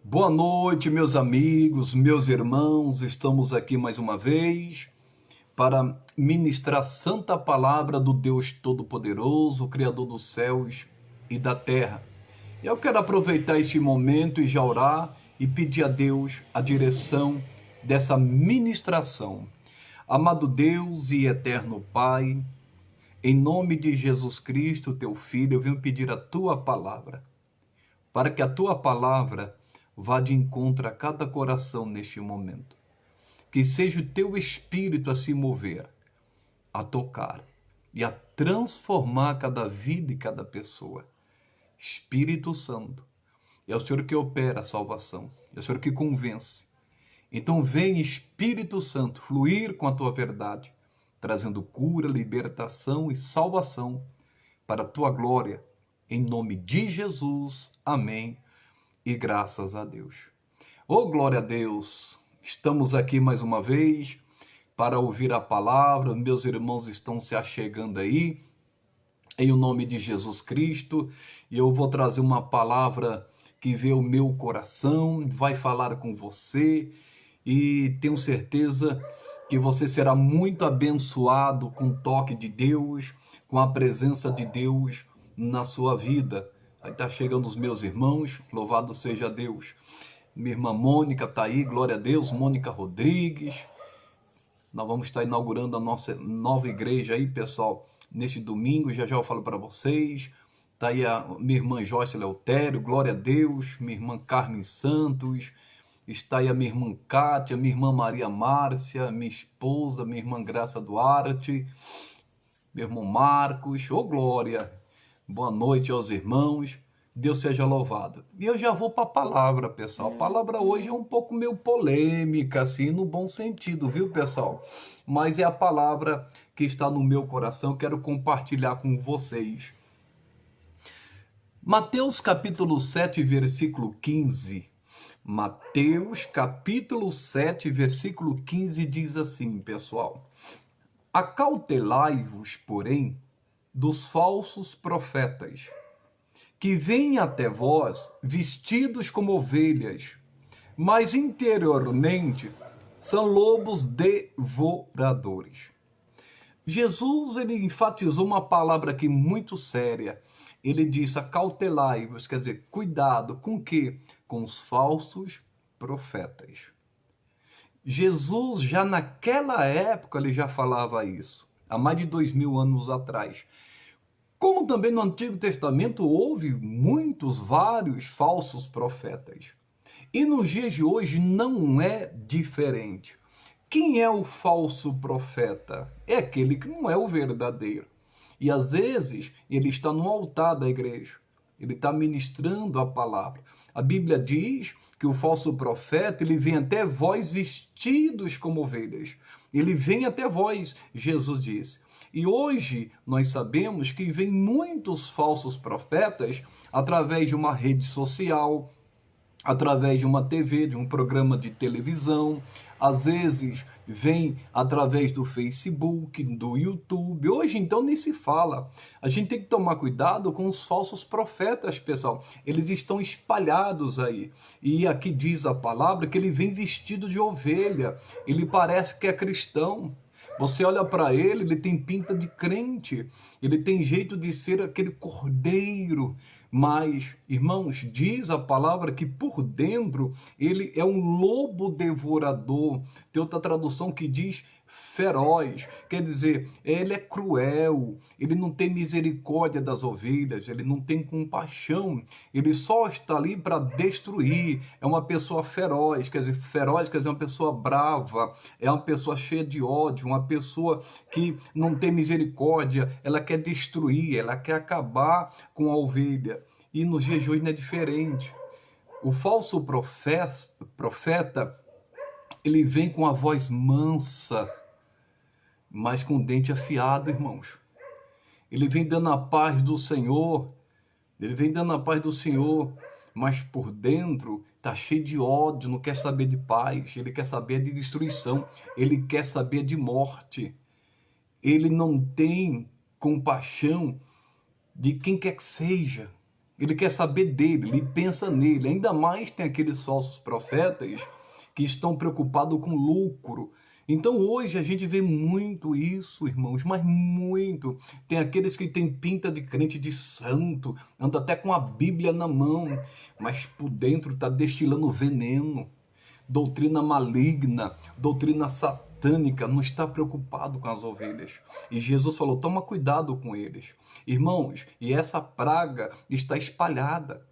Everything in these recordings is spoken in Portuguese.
Boa noite, meus amigos, meus irmãos. Estamos aqui mais uma vez para ministrar a santa palavra do Deus Todo-Poderoso, Criador dos céus e da terra. Eu quero aproveitar este momento e já orar e pedir a Deus a direção dessa ministração. Amado Deus e eterno Pai, em nome de Jesus Cristo, teu Filho, eu venho pedir a tua palavra, para que a tua palavra vá de encontro a cada coração neste momento. Que seja o teu espírito a se mover, a tocar e a transformar cada vida e cada pessoa. Espírito Santo, é o Senhor que opera a salvação, é o Senhor que convence. Então vem, Espírito Santo, fluir com a tua verdade, trazendo cura, libertação e salvação para a tua glória. Em nome de Jesus, amém. E graças a Deus. Oh, glória a Deus! Estamos aqui mais uma vez para ouvir a palavra. Meus irmãos estão se achegando aí, em o nome de Jesus Cristo. E eu vou trazer uma palavra que vê o meu coração, vai falar com você. E tenho certeza que você será muito abençoado com o toque de Deus, com a presença de Deus na sua vida. Aí tá chegando os meus irmãos, louvado seja Deus. Minha irmã Mônica tá aí, glória a Deus, Mônica Rodrigues. Nós vamos estar inaugurando a nossa nova igreja aí, pessoal, neste domingo, já eu falo para vocês. Tá aí a minha irmã Joyce Leutério, glória a Deus, minha irmã Carmen Santos, está aí a minha irmã Kátia, minha irmã Maria Márcia, minha esposa, minha irmã Graça Duarte, meu irmão Marcos, ô glória! Boa noite aos irmãos, Deus seja louvado. E eu já vou para a palavra, pessoal. A palavra hoje é um pouco meio polêmica, assim, no bom sentido, viu, pessoal? Mas é a palavra que está no meu coração, quero compartilhar com vocês. Mateus capítulo 7, versículo 15. Mateus capítulo 7, versículo 15 diz assim, pessoal: acautelai-vos, porém, dos falsos profetas, que vêm até vós vestidos como ovelhas, mas interiormente são lobos devoradores. Jesus, ele enfatizou uma palavra aqui muito séria. Ele disse: acautelai-vos, quer dizer, cuidado com o quê? Com os falsos profetas. Jesus, já naquela época, ele já falava isso, há mais de 2000 anos atrás. Como também no Antigo Testamento houve vários falsos profetas. E nos dias de hoje não é diferente. Quem é o falso profeta? É aquele que não é o verdadeiro. E às vezes ele está no altar da igreja, ele está ministrando a palavra. A Bíblia diz que o falso profeta, ele vem até vós vestidos como ovelhas. Ele vem até vós, Jesus disse. E hoje nós sabemos que vem muitos falsos profetas através de uma rede social, através de uma TV, de um programa de televisão, às vezes vem através do Facebook, do YouTube. Hoje então nem se fala. A gente tem que tomar cuidado com os falsos profetas, pessoal. Eles estão espalhados aí. E aqui diz a palavra que ele vem vestido de ovelha. Ele parece que é cristão. Você olha para ele, ele tem pinta de crente, ele tem jeito de ser aquele cordeiro, mas, irmãos, diz a palavra que por dentro ele é um lobo devorador. Tem outra tradução que diz feroz, quer dizer, ele é cruel, ele não tem misericórdia das ovelhas, ele não tem compaixão, ele só está ali para destruir. É uma pessoa feroz, quer dizer uma pessoa brava, é uma pessoa cheia de ódio, uma pessoa que não tem misericórdia, ela quer destruir, ela quer acabar com a ovelha. E nos dias de hoje não é diferente. O falso profeta, ele vem com a voz mansa, mas com o dente afiado, irmãos. Ele vem dando a paz do Senhor, mas por dentro está cheio de ódio, não quer saber de paz, ele quer saber de destruição, ele quer saber de morte. Ele não tem compaixão de quem quer que seja. Ele quer saber dele, ele pensa nele. Ainda mais tem aqueles falsos profetas que estão preocupados com lucro. Então hoje a gente vê muito isso, irmãos, mas muito. Tem aqueles que têm pinta de crente de santo, anda até com a Bíblia na mão, mas por dentro está destilando veneno, doutrina maligna, doutrina satânica, não está preocupado com as ovelhas. E Jesus falou, toma cuidado com eles. Irmãos, e essa praga está espalhada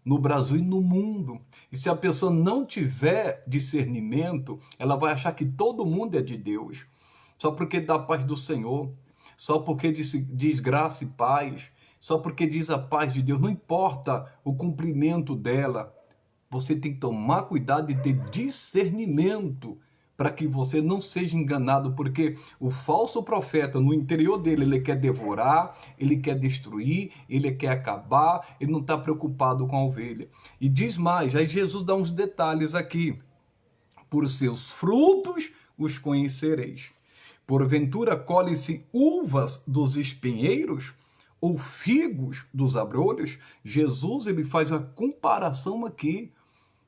no Brasil e no mundo. E se a pessoa não tiver discernimento, ela vai achar que todo mundo é de Deus. Só porque dá a paz do Senhor, só porque diz graça e paz, só porque diz a paz de Deus, não importa o cumprimento dela. Você tem que tomar cuidado e ter discernimento para que você não seja enganado, porque o falso profeta, no interior dele, ele quer devorar, ele quer destruir, ele quer acabar, ele não está preocupado com a ovelha. E diz mais, aí Jesus dá uns detalhes aqui. Por seus frutos os conhecereis. Porventura colhe-se uvas dos espinheiros ou figos dos abrolhos? Jesus ele faz a comparação aqui.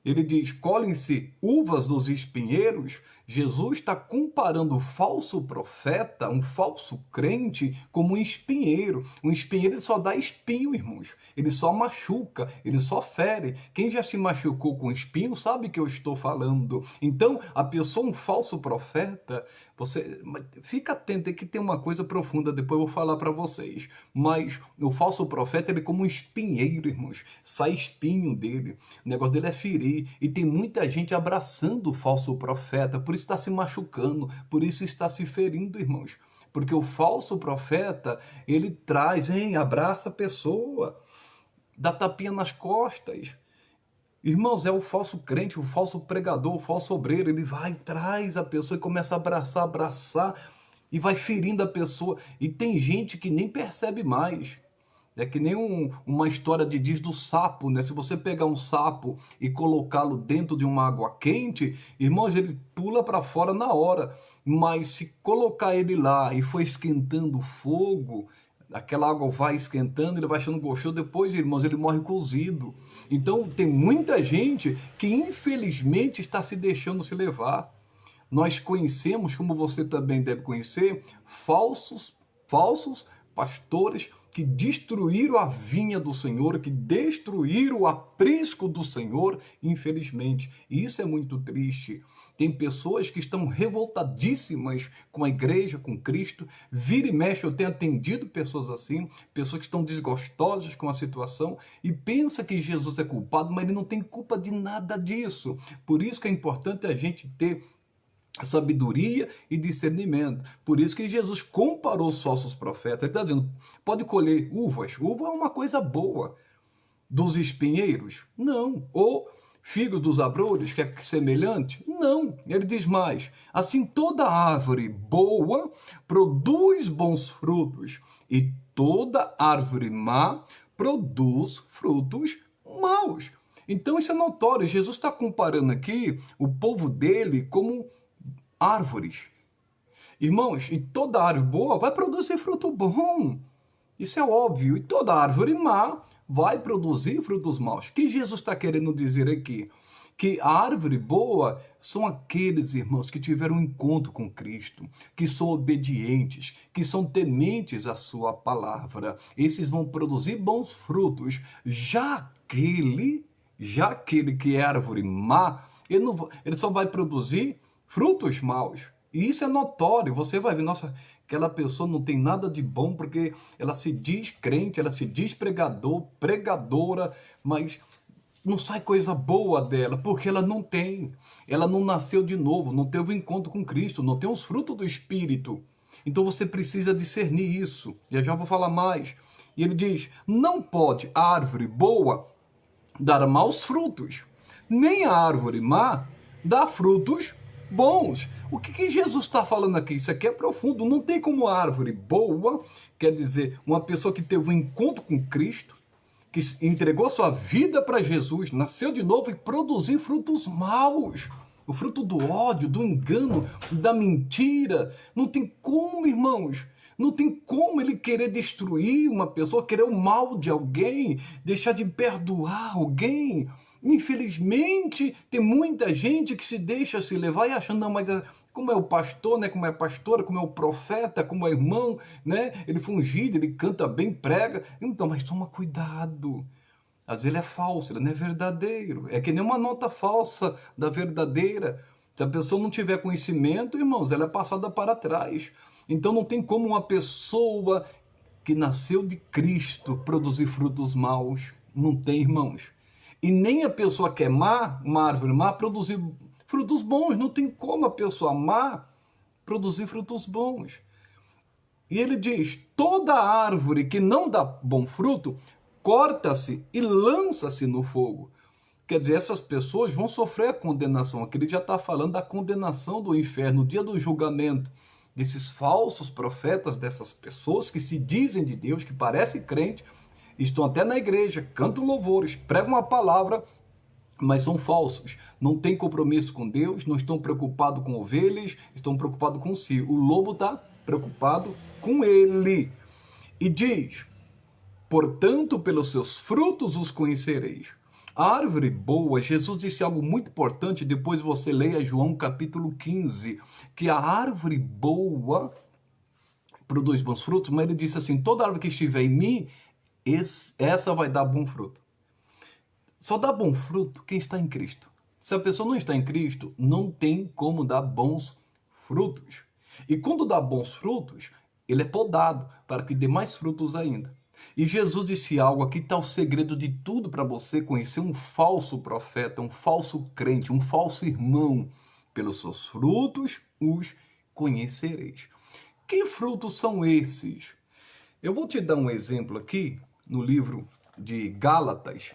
Ele diz, colhem-se uvas dos espinheiros. Jesus está comparando o falso profeta, um falso crente, como um espinheiro. Um espinheiro ele só dá espinho, irmãos. Ele só machuca, ele só fere. Quem já se machucou com espinho sabe que eu estou falando. Então, a pessoa, um falso profeta, você fica atento, é que tem uma coisa profunda, depois eu vou falar para vocês. Mas o falso profeta, ele é como um espinheiro, irmãos. Sai espinho dele. O negócio dele é ferir. E tem muita gente abraçando o falso profeta, por isso está se machucando, por isso está se ferindo, irmãos. Porque o falso profeta, ele traz, abraça a pessoa, dá tapinha nas costas. Irmãos, é o falso crente, o falso pregador, o falso obreiro, ele vai, traz a pessoa e começa a abraçar, e vai ferindo a pessoa. E tem gente que nem percebe mais. É que nem uma história diz do sapo, né? Se você pegar um sapo e colocá-lo dentro de uma água quente, irmãos, ele pula para fora na hora. Mas se colocar ele lá e for esquentando o fogo, aquela água vai esquentando, ele vai achando gostoso, depois, irmãos, ele morre cozido. Então, tem muita gente que, infelizmente, está se deixando se levar. Nós conhecemos, como você também deve conhecer, falsos pastores que destruíram a vinha do Senhor, que destruíram o aprisco do Senhor, infelizmente. E isso é muito triste. Tem pessoas que estão revoltadíssimas com a igreja, com Cristo. Vira e mexe, eu tenho atendido pessoas assim, pessoas que estão desgostosas com a situação e pensa que Jesus é culpado, mas ele não tem culpa de nada disso. Por isso que é importante a gente ter sabedoria e discernimento. Por isso que Jesus comparou os falsos profetas. Ele está dizendo, pode colher uvas. Uva é uma coisa boa. Dos espinheiros? Não. Ou figos dos abrolhos, que é semelhante? Não. Ele diz mais, assim toda árvore boa produz bons frutos, e toda árvore má produz frutos maus. Então isso é notório. Jesus está comparando aqui o povo dele como árvores. Irmãos, e toda árvore boa vai produzir fruto bom. Isso é óbvio. E toda árvore má vai produzir frutos maus. O que Jesus está querendo dizer aqui? Que a árvore boa são aqueles, irmãos, que tiveram um encontro com Cristo, que são obedientes, que são tementes à sua palavra. Esses vão produzir bons frutos. Já aquele que é árvore má, ele só vai produzir frutos maus. E isso é notório. Você vai ver, nossa, aquela pessoa não tem nada de bom porque ela se diz crente, ela se diz pregador, pregadora, mas não sai coisa boa dela, porque ela não tem. Ela não nasceu de novo, não teve um encontro com Cristo, não tem os frutos do Espírito. Então você precisa discernir isso. E já vou falar mais. E ele diz, não pode a árvore boa dar maus frutos, nem a árvore má dar frutos bons. O que Jesus está falando aqui? Isso aqui é profundo. Não tem como árvore boa, quer dizer, uma pessoa que teve um encontro com Cristo, que entregou sua vida para Jesus, nasceu de novo e produzir frutos maus. O fruto do ódio, do engano, da mentira. Não tem como, irmãos. Não tem como ele querer destruir uma pessoa, querer o mal de alguém, deixar de perdoar alguém. Infelizmente, tem muita gente que se deixa se levar e achando, não, mas como é o pastor, né? Como é a pastora, como é o profeta, como é o irmão, né? Ele foi ungido, ele canta bem, prega. Então, mas toma cuidado. Às vezes ele é falso, ele não é verdadeiro. É que nem uma nota falsa da verdadeira. Se a pessoa não tiver conhecimento, irmãos, ela é passada para trás. Então não tem como uma pessoa que nasceu de Cristo produzir frutos maus. Não tem, irmãos. E nem a pessoa que é má, uma árvore má, produzir frutos bons. Não tem como a pessoa má produzir frutos bons. E ele diz, toda árvore que não dá bom fruto, corta-se e lança-se no fogo. Quer dizer, essas pessoas vão sofrer a condenação. Aqui ele já está falando da condenação do inferno, no dia do julgamento. Desses falsos profetas, dessas pessoas que se dizem de Deus, que parecem crente, estão até na igreja, cantam louvores, pregam a palavra, mas são falsos. Não têm compromisso com Deus, não estão preocupados com ovelhas, estão preocupados com si. O lobo está preocupado com ele. E diz, portanto, pelos seus frutos os conhecereis. A árvore boa, Jesus disse algo muito importante, depois você leia João capítulo 15, que a árvore boa produz bons frutos, mas ele disse assim, toda árvore que estiver em mim, essa vai dar bom fruto. Só dá bom fruto quem está em Cristo. Se a pessoa não está em Cristo, não tem como dar bons frutos. E quando dá bons frutos, ele é podado para que dê mais frutos ainda. E Jesus disse algo, aqui está o segredo de tudo para você conhecer um falso profeta, um falso crente, um falso irmão. Pelos seus frutos os conhecereis. Que frutos são esses? Eu vou te dar um exemplo aqui no livro de Gálatas,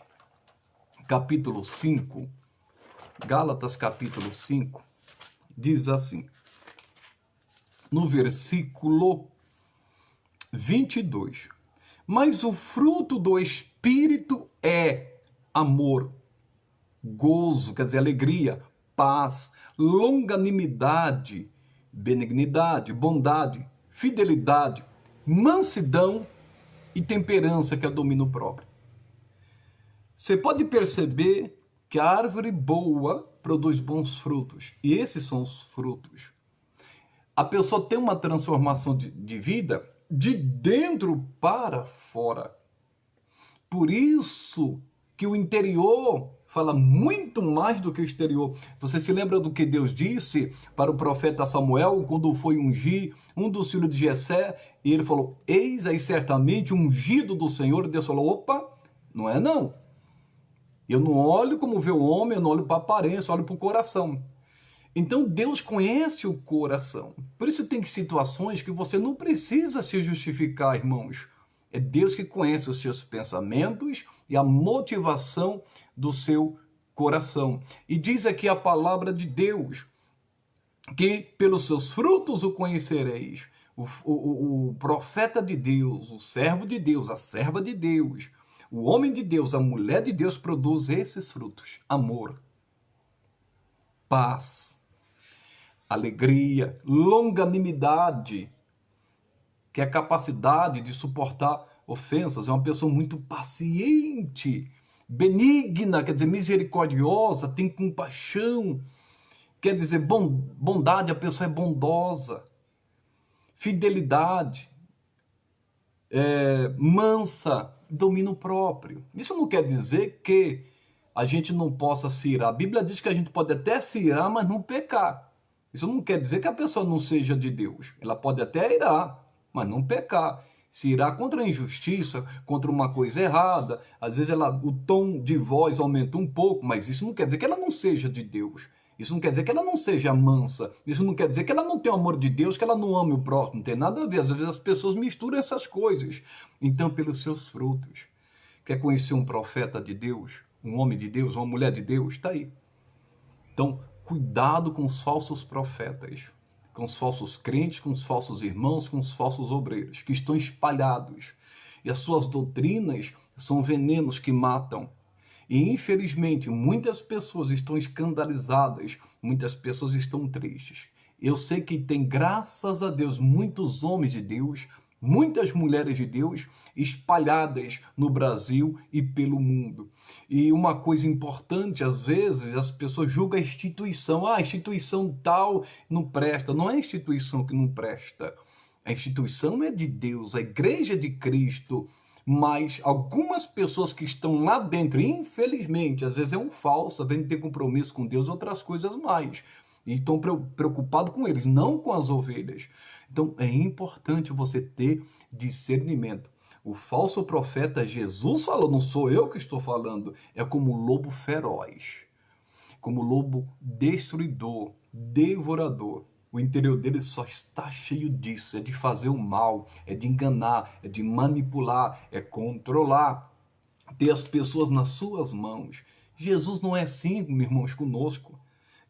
capítulo 5. Gálatas, capítulo 5, diz assim, no versículo 22. Mas o fruto do Espírito é amor, gozo, quer dizer, alegria, paz, longanimidade, benignidade, bondade, fidelidade, mansidão e temperança, que é domínio próprio. Você pode perceber que a árvore boa produz bons frutos, e esses são os frutos. A pessoa tem uma transformação de vida de dentro para fora. Por isso que o interior fala muito mais do que o exterior. Você se lembra do que Deus disse para o profeta Samuel quando foi ungir um dos filhos de Jessé? E ele falou, eis aí certamente ungido do Senhor. E Deus falou, opa, não é não. Eu não olho como vê o homem, eu não olho para a aparência, eu olho para o coração. Então Deus conhece o coração. Por isso tem situações que você não precisa se justificar, irmãos. É Deus que conhece os seus pensamentos e a motivação do seu coração. E diz aqui a palavra de Deus, que pelos seus frutos o conhecereis. O profeta de Deus, o servo de Deus, a serva de Deus, o homem de Deus, a mulher de Deus produz esses frutos. Amor, paz, alegria, longanimidade, que é a capacidade de suportar ofensas. É uma pessoa muito paciente, benigna, quer dizer, misericordiosa, tem compaixão, quer dizer, bondade, a pessoa é bondosa, fidelidade, mansa, domínio próprio. Isso não quer dizer que a gente não possa se irar. A Bíblia diz que a gente pode até se irar, mas não pecar. Isso não quer dizer que a pessoa não seja de Deus. Ela pode até irar, mas não pecar. Se irar contra a injustiça, contra uma coisa errada, às vezes o tom de voz aumenta um pouco, mas isso não quer dizer que ela não seja de Deus. Isso não quer dizer que ela não seja mansa. Isso não quer dizer que ela não tenha o amor de Deus, que ela não ame o próximo. Não tem nada a ver. Às vezes as pessoas misturam essas coisas. Então, pelos seus frutos. Quer conhecer um profeta de Deus? Um homem de Deus? Uma mulher de Deus? Está aí. Então, cuidado com os falsos profetas, com os falsos crentes, com os falsos irmãos, com os falsos obreiros, que estão espalhados. E as suas doutrinas são venenos que matam. E, infelizmente, muitas pessoas estão escandalizadas, muitas pessoas estão tristes. Eu sei que tem, graças a Deus, muitos homens de Deus, muitas mulheres de Deus espalhadas no Brasil e pelo mundo. E uma coisa importante, às vezes, as pessoas julgam a instituição. A instituição tal não presta. Não é a instituição que não presta. A instituição é de Deus, a igreja é de Cristo. Mas algumas pessoas que estão lá dentro, infelizmente, às vezes é um falso, vem ter compromisso com Deus e outras coisas mais. E estão preocupados com eles, não com as ovelhas. Então é importante você ter discernimento. O falso profeta, Jesus falou, não sou eu que estou falando, é como lobo feroz, como lobo destruidor, devorador. O interior dele só está cheio disso, é de fazer o mal, é de enganar, é de manipular, é controlar, ter as pessoas nas suas mãos. Jesus não é assim, meus irmãos, conosco.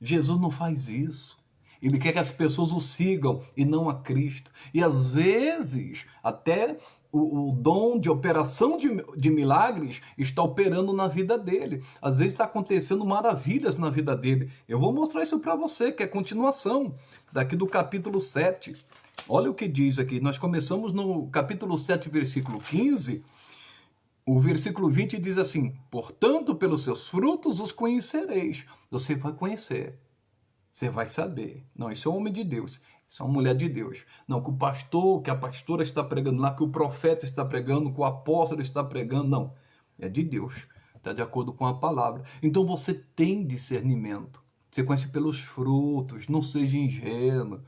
Jesus não faz isso. Ele quer que as pessoas o sigam e não a Cristo. E às vezes, até o dom de operação de milagres está operando na vida dele. Às vezes está acontecendo maravilhas na vida dele. Eu vou mostrar isso para você, que é continuação daqui do capítulo 7. Olha o que diz aqui. Nós começamos no capítulo 7, versículo 15. O versículo 20 diz assim: portanto, pelos seus frutos os conhecereis. Você vai conhecer. Você vai saber. Não, isso é um homem de Deus. Isso é uma mulher de Deus. Não, que o pastor, que a pastora está pregando lá, que o profeta está pregando, que o apóstolo está pregando. Não. É de Deus. Está de acordo com a palavra. Então você tem discernimento. Você conhece pelos frutos. Não seja ingênuo.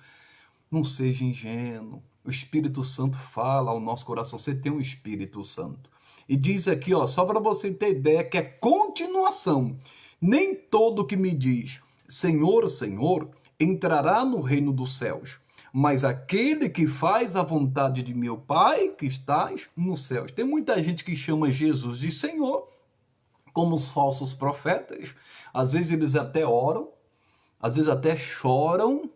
Não seja ingênuo. O Espírito Santo fala ao nosso coração. Você tem um Espírito Santo. E diz aqui, ó, só para você ter ideia, que é continuação. Nem todo que me diz Senhor, Senhor, entrará no reino dos céus, mas aquele que faz a vontade de meu Pai que estás nos céus. Tem muita gente que chama Jesus de Senhor, como os falsos profetas. Às vezes eles até oram, às vezes até choram,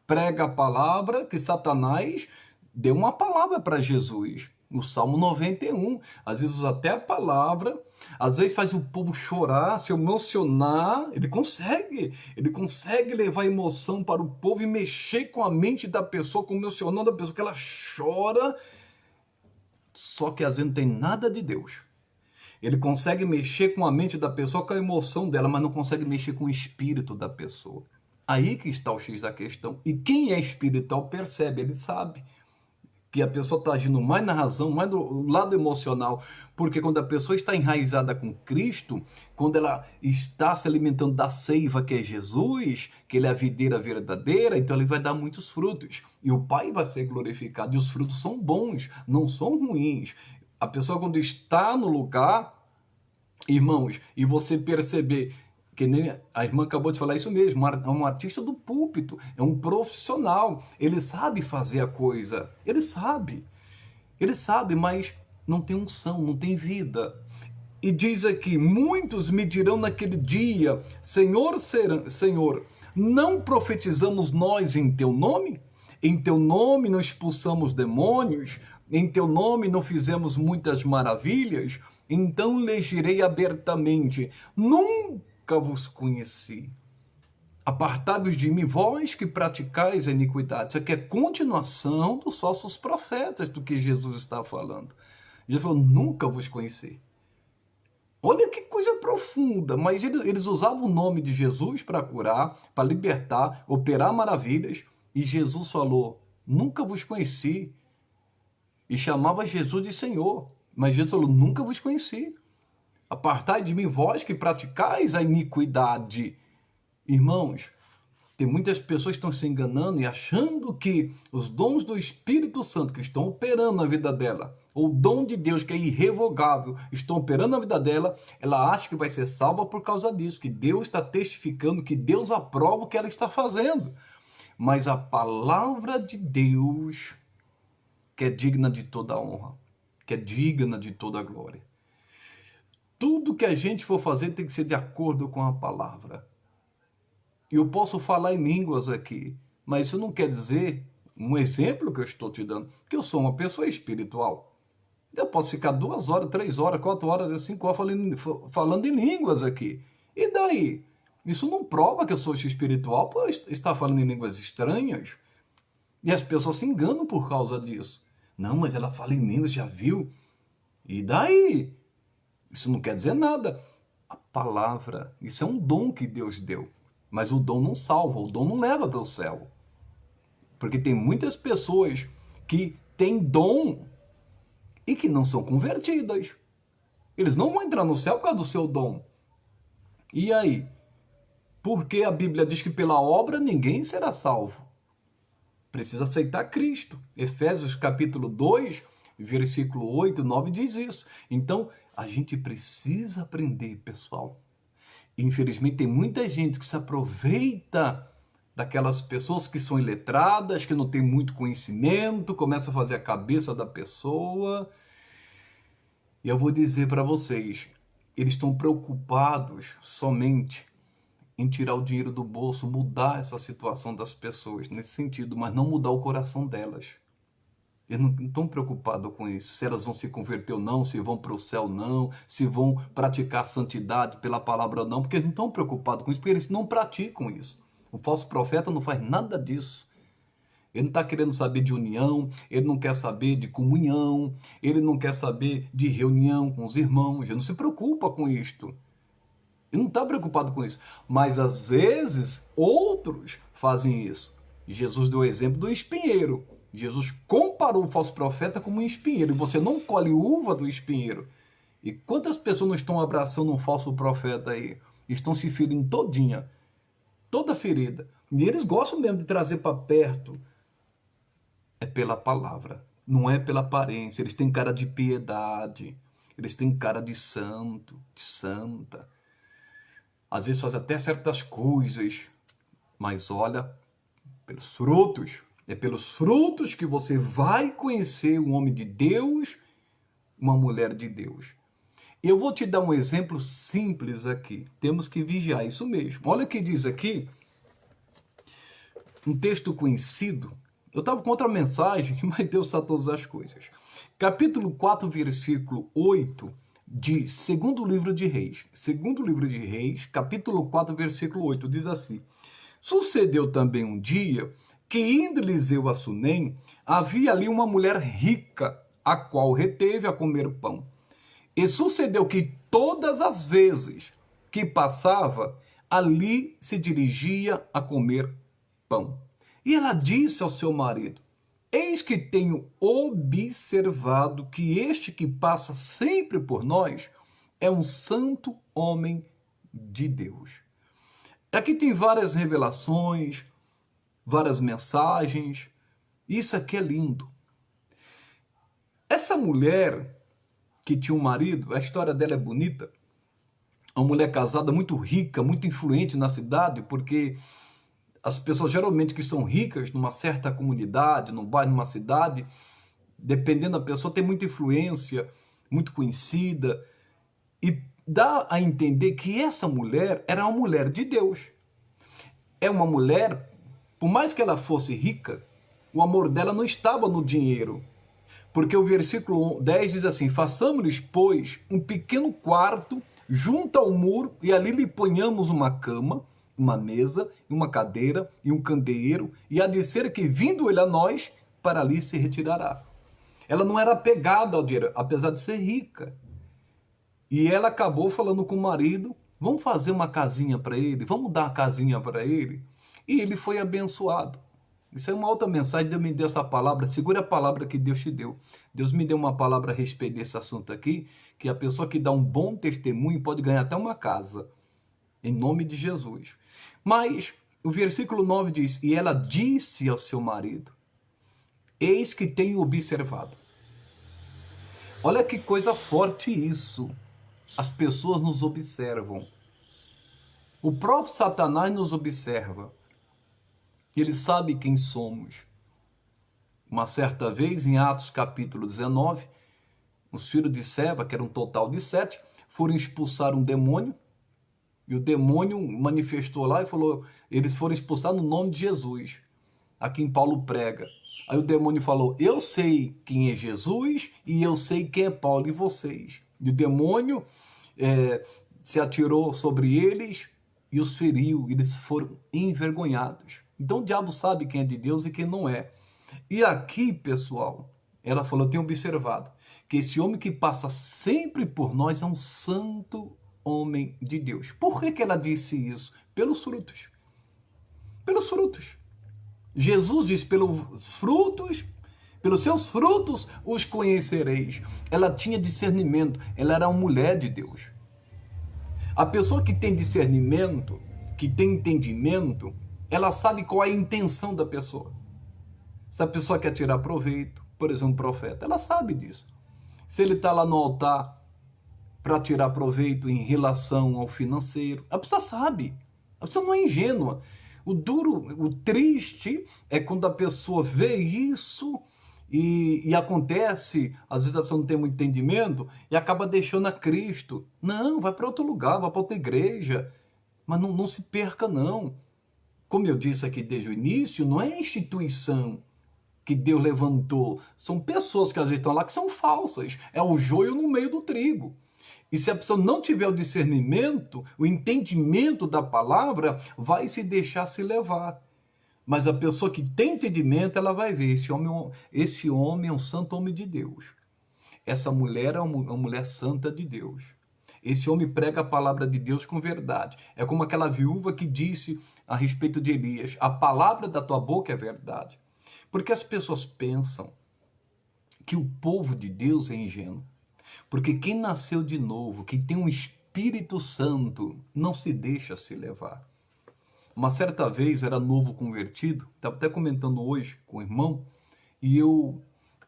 prega a palavra que Satanás deu uma palavra para Jesus. No Salmo 91, às vezes até a palavra, às vezes faz o povo chorar, se emocionar, ele consegue levar emoção para o povo e mexer com a mente da pessoa, emocionando a pessoa, que ela chora, só que às vezes não tem nada de Deus. Ele consegue mexer com a mente da pessoa, com a emoção dela, mas não consegue mexer com o espírito da pessoa. Aí que está o X da questão. E quem é espiritual percebe, ele sabe que a pessoa está agindo mais na razão, mais do lado emocional, porque quando a pessoa está enraizada com Cristo, quando ela está se alimentando da seiva que é Jesus, que ele é a videira verdadeira, então ele vai dar muitos frutos, e o Pai vai ser glorificado, e os frutos são bons, não são ruins. A pessoa quando está no lugar, irmãos, e você perceber, que nem a irmã acabou de falar isso mesmo, é um artista do púlpito, é um profissional, ele sabe fazer a coisa, ele sabe, mas não tem unção, não tem vida. E diz aqui, muitos me dirão naquele dia, Senhor, Senhor, não profetizamos nós em teu nome? Em teu nome não expulsamos demônios? Em teu nome não fizemos muitas maravilhas? Então lhes direi abertamente, nunca vos conheci. Apartai-vos de mim, vós que praticais a iniquidade. Isso aqui é continuação dos falsos profetas do que Jesus está falando. Jesus falou, nunca vos conheci. Olha que coisa profunda, mas eles usavam o nome de Jesus para curar, para libertar, operar maravilhas, e Jesus falou, nunca vos conheci, e chamava Jesus de Senhor, mas Jesus falou, nunca vos conheci. Apartai de mim, vós que praticais a iniquidade. Irmãos, tem muitas pessoas que estão se enganando e achando que os dons do Espírito Santo que estão operando na vida dela, ou o dom de Deus que é irrevogável, estão operando na vida dela, ela acha que vai ser salva por causa disso, que Deus está testificando, que Deus aprova o que ela está fazendo. Mas a palavra de Deus, que é digna de toda honra, que é digna de toda glória. Tudo que a gente for fazer tem que ser de acordo com a palavra. E eu posso falar em línguas aqui, mas isso não quer dizer, um exemplo que eu estou te dando, que eu sou uma pessoa espiritual. Eu posso ficar 2 horas, 3 horas, 4 horas, 5 horas falando em línguas aqui. E daí? Isso não prova que eu sou espiritual por estar falando em línguas estranhas. E as pessoas se enganam por causa disso. Não, mas ela fala em línguas, já viu? E daí? Isso não quer dizer nada. A palavra, isso é um dom que Deus deu. Mas o dom não salva, o dom não leva para o céu. Porque tem muitas pessoas que têm dom e que não são convertidas. Eles não vão entrar no céu por causa do seu dom. E aí? Porque a Bíblia diz que pela obra ninguém será salvo. Precisa aceitar Cristo. Efésios capítulo 2, versículo 8, 9 diz isso. Então, a gente precisa aprender, pessoal. Infelizmente, tem muita gente que se aproveita daquelas pessoas que são iletradas, que não tem muito conhecimento, começa a fazer a cabeça da pessoa. E eu vou dizer para vocês, eles estão preocupados somente em tirar o dinheiro do bolso, mudar essa situação das pessoas nesse sentido, mas não mudar o coração delas. Eles não estão preocupados com isso, se elas vão se converter ou não, se vão para o céu ou não, se vão praticar santidade pela palavra ou não, porque eles não estão preocupados com isso, porque eles não praticam isso. O falso profeta não faz nada disso. Ele não está querendo saber de união, ele não quer saber de comunhão, ele não quer saber de reunião com os irmãos, ele não se preocupa com isto. Ele não está preocupado com isso. Mas às vezes outros fazem isso. Jesus deu o exemplo do espinheiro. Jesus comparou o falso profeta como um espinheiro. E você não colhe uva do espinheiro. E quantas pessoas não estão abraçando um falso profeta aí? Estão se ferindo todinha. Toda ferida. E eles gostam mesmo de trazer para perto. É pela palavra. Não é pela aparência. Eles têm cara de piedade. Eles têm cara de santo, de santa. Às vezes faz até certas coisas, mas olha, pelos frutos. É pelos frutos que você vai conhecer um homem de Deus, uma mulher de Deus. Eu vou te dar um exemplo simples aqui. Temos que vigiar isso mesmo. Olha o que diz aqui, um texto conhecido. Eu estava com outra mensagem, mas Deus sabe todas as coisas. Capítulo 4, versículo 8... de segundo livro de Reis. Segundo livro de Reis, capítulo 4, versículo 8, diz assim: Sucedeu também um dia que, indo Eliseu a Sunem, havia ali uma mulher rica, a qual reteve a comer pão. E sucedeu que todas as vezes que passava, ali se dirigia a comer pão. E ela disse ao seu marido: Eis que tenho observado que este que passa sempre por nós é um santo homem de Deus. Aqui tem várias revelações, várias mensagens. Isso aqui é lindo. Essa mulher que tinha um marido, a história dela é bonita. Uma mulher casada muito rica, muito influente na cidade, porque as pessoas geralmente que são ricas numa certa comunidade, num bairro, numa cidade, dependendo da pessoa, tem muita influência, muito conhecida, e dá a entender que essa mulher era uma mulher de Deus. É uma mulher, por mais que ela fosse rica, o amor dela não estava no dinheiro. Porque o versículo 10 diz assim: Façamos-lhes, pois, um pequeno quarto junto ao muro, e ali lhe ponhamos uma cama, uma mesa, uma cadeira e um candeeiro, e há de ser que, vindo ele a nós, para ali se retirará. Ela não era apegada ao dinheiro, apesar de ser rica. E ela acabou falando com o marido: vamos fazer uma casinha para ele, vamos dar uma casinha para ele. E ele foi abençoado. Isso é uma outra mensagem. Deus me deu essa palavra. Segura a palavra que Deus te deu. Deus me deu uma palavra a respeito desse assunto aqui, que a pessoa que dá um bom testemunho pode ganhar até uma casa. Em nome de Jesus. Mas o versículo 9 diz: E ela disse ao seu marido: Eis que tenho observado. Olha que coisa forte isso. As pessoas nos observam. O próprio Satanás nos observa. Ele sabe quem somos. Uma certa vez, em Atos capítulo 19, os filhos de Seva, que era um total de 7, foram expulsar um demônio. E o demônio manifestou lá e falou: eles foram expulsar no nome de Jesus. A quem Paulo prega. Aí o demônio falou: eu sei quem é Jesus e eu sei quem é Paulo e vocês. E o demônio se atirou sobre eles, e os feriu, e eles foram envergonhados. Então o diabo sabe quem é de Deus e quem não é. E aqui, pessoal, ela falou, eu tenho observado, que esse homem que passa sempre por nós é um santo homem de Deus. Por que ela disse isso? Pelos frutos. Pelos frutos. Jesus diz, pelos seus frutos os conhecereis. Ela tinha discernimento, ela era uma mulher de Deus. A pessoa que tem discernimento, que tem entendimento, ela sabe qual é a intenção da pessoa. Se a pessoa quer tirar proveito, por exemplo, um profeta, ela sabe disso. Se ele está lá no altar para tirar proveito em relação ao financeiro, a pessoa sabe. A pessoa não é ingênua. O duro, o triste é quando a pessoa vê isso e acontece, às vezes a pessoa não tem muito entendimento e acaba deixando a Cristo. Não, vai para outro lugar, vai para outra igreja. Mas não se perca, não. Como eu disse aqui desde o início, não é a instituição que Deus levantou. São pessoas que às vezes estão lá que são falsas. É o joio no meio do trigo. E se a pessoa não tiver o discernimento, o entendimento da palavra, vai se deixar se levar. Mas a pessoa que tem entendimento, ela vai ver, esse homem é um santo homem de Deus. Essa mulher é uma mulher santa de Deus. Esse homem prega a palavra de Deus com verdade. É como aquela viúva que disse a respeito de Elias, a palavra da tua boca é verdade. Porque as pessoas pensam que o povo de Deus é ingênuo. Porque quem nasceu de novo, quem tem um Espírito Santo, não se deixa se levar. Uma certa vez, era novo convertido, estava até comentando hoje com o irmão, e eu,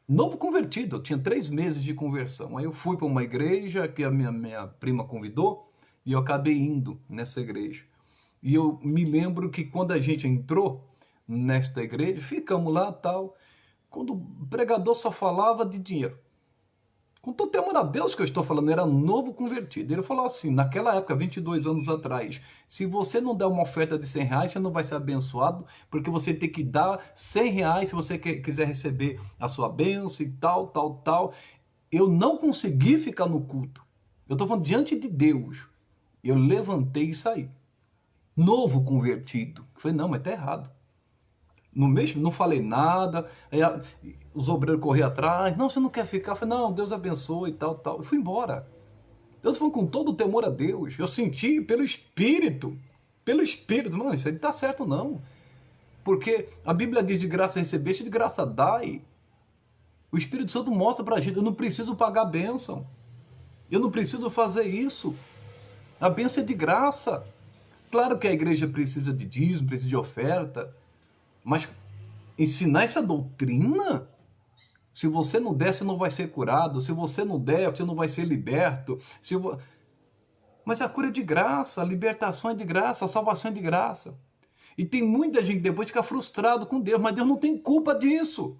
novo convertido, eu tinha 3 meses de conversão. Aí eu fui para uma igreja que a minha prima convidou, e eu acabei indo nessa igreja. E eu me lembro que quando a gente entrou nesta igreja, ficamos lá tal, quando o pregador só falava de dinheiro. Com todo temor a Deus que eu estou falando, era novo convertido. Ele falou assim, naquela época, 22 anos atrás, se você não der uma oferta de 100 reais, você não vai ser abençoado, porque você tem que dar 100 reais se você quiser receber a sua bênção e tal, tal, tal. Eu não consegui ficar no culto. Eu estou falando diante de Deus. Eu levantei e saí. Novo convertido. Eu falei, não, mas está errado. No mês, não falei nada, aí os obreiros corriam atrás, não, você não quer ficar? Eu falei, não, Deus abençoe e tal, tal. Eu fui embora. Eu fui com todo o temor a Deus. Eu senti pelo Espírito, não, isso aí não está certo não. Porque a Bíblia diz de graça recebeste, de graça dai. O Espírito Santo mostra pra gente, eu não preciso pagar a bênção. Eu não preciso fazer isso. A bênção é de graça. Claro que a igreja precisa de dízimo, precisa de oferta, mas ensinar essa doutrina, se você não der, você não vai ser curado. Se você não der, você não vai ser liberto. Mas a cura é de graça, a libertação é de graça, a salvação é de graça. E tem muita gente depois fica frustrado com Deus, mas Deus não tem culpa disso.